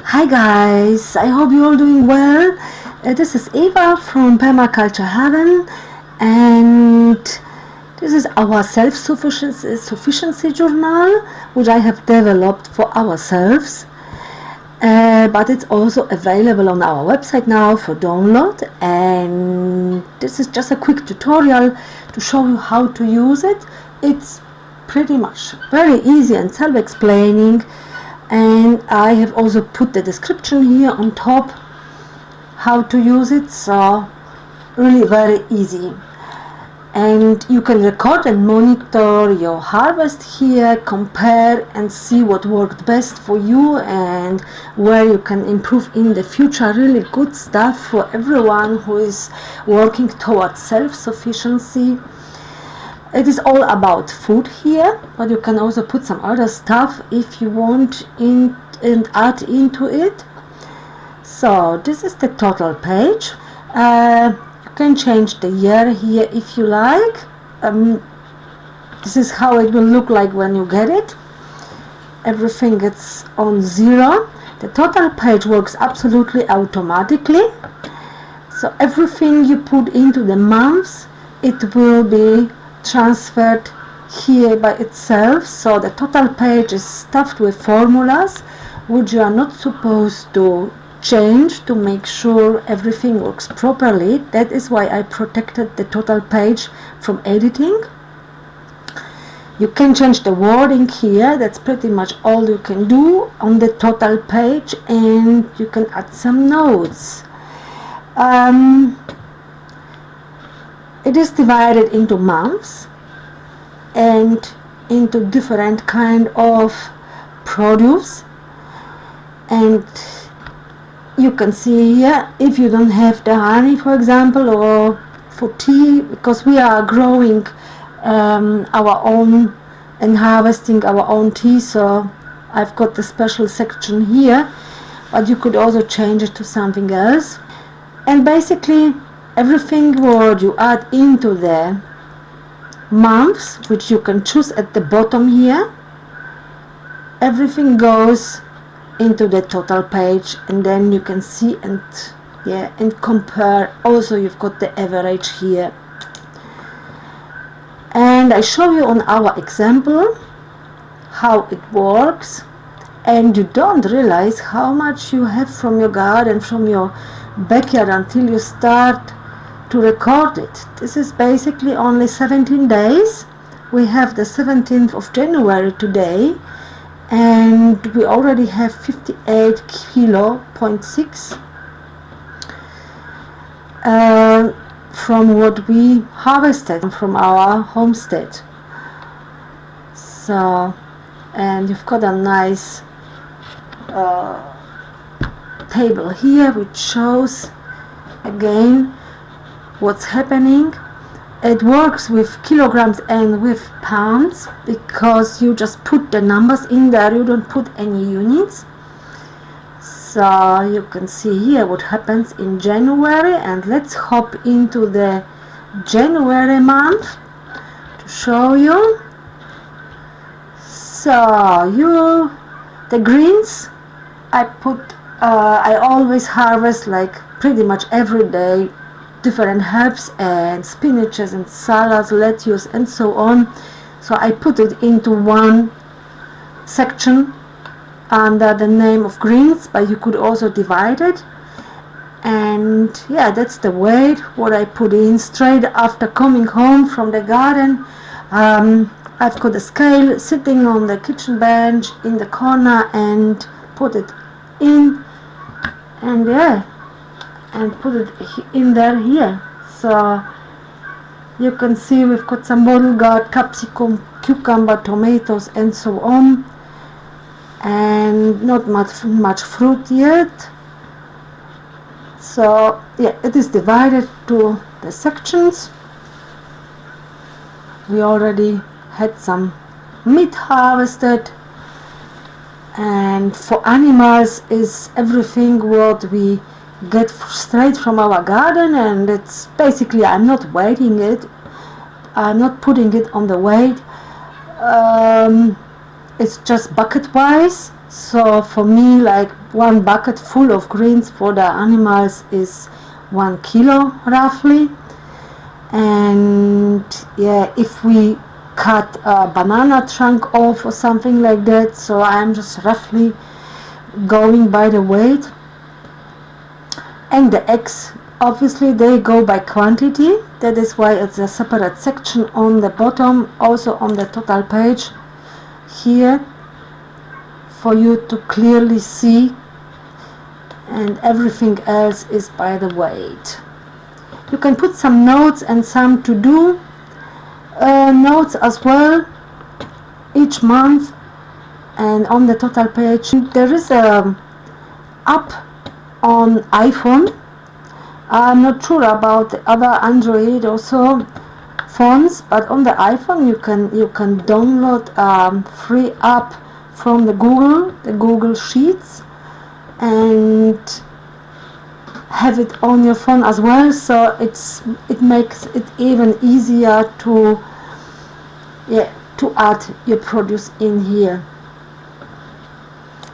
Hi guys, I hope you're all doing well. This is Eva from Permaculture Heaven, and this is our self-sufficiency journal, which I have developed for ourselves. But it's also available on our website now for download, and this is just a quick tutorial to show you how to use it. It's pretty much very easy and self-explaining, and I have also put the description here on top how to use it, so really very easy. And you can record and monitor your harvest here, compare and see what worked best for you and where you can improve in the future. Really good stuff for everyone who is working towards self-sufficiency. It is all about food here, but you can also put some other stuff if you want and add into it. So this is the total page. You can change the year here if you like. This is how it will look like when you get it. Everything is on 0. The total page works absolutely automatically. So everything you put into the months, it will be transferred here by itself. So the total page is stuffed with formulas which you are not supposed to change to make sure everything works properly. That is why I protected the total page from editing. You can change the wording here. That's pretty much all you can do on the total page, and you can add some notes. It is divided into months and into different kind of produce, and you can see here if you don't have the honey, for example, or for tea, because we are growing our own and harvesting our own tea, so I've got the special section here, but you could also change it to something else. And basically everything what you add into the months, which you can choose at the bottom here, everything goes into the total page, and then you can see and compare. Also you've got the average here, and I show you on our example how it works, and you don't realize how much you have from your garden, from your backyard, until you start to record it. This is basically only 17 days. We have the 17th of January today, and we already have 58 kilo 0.6 from what we harvested from our homestead. So, and you've got a nice table here which shows again what's happening. It works with kilograms and with pounds because you just put the numbers in there, you don't put any units. So you can see here what happens in January, and let's hop into the January month to show you. So the greens, I always harvest like pretty much every day different herbs and spinaches and salads, lettuce and so on. So I put it into one section under the name of greens, but you could also divide it. And yeah, that's the weight what I put in straight after coming home from the garden. I've got a scale sitting on the kitchen bench in the corner, and put it in, and and put it in there here. So you can see we've got some bottle gourd, capsicum, cucumber, tomatoes and so on, and not much fruit yet. So yeah, it is divided to the sections. We already had some meat harvested, and for animals is everything what we get straight from our garden, and it's basically, I'm not weighing it, I'm not putting it on the weight, it's just bucket wise, So for me, like one bucket full of greens for the animals is 1 kilo roughly. And yeah, if we cut a banana trunk off or something like that, so I'm just roughly going by the weight. And the eggs, obviously they go by quantity, that is why it's a separate section on the bottom, also on the total page here, for you to clearly see, and everything else is by the weight. You can put some notes and some to-do notes as well each month. And on the total page there is a app on iPhone. I'm not sure about the other Android or so phones, but on the iPhone you can download a free app from the Google Sheets, and have it on your phone as well, so it makes it even easier to add your produce in here.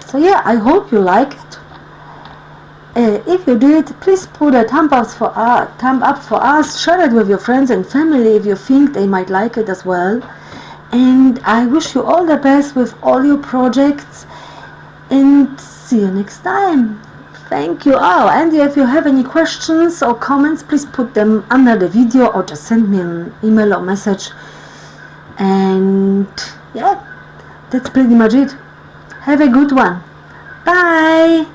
So yeah, I hope you like it. If you did, please put a thumb up for us, share it with your friends and family if you think they might like it as well. And I wish you all the best with all your projects, and see you next time. Thank you. Oh, and if you have any questions or comments, please put them under the video or just send me an email or message. And yeah, that's pretty much it. Have a good one. Bye.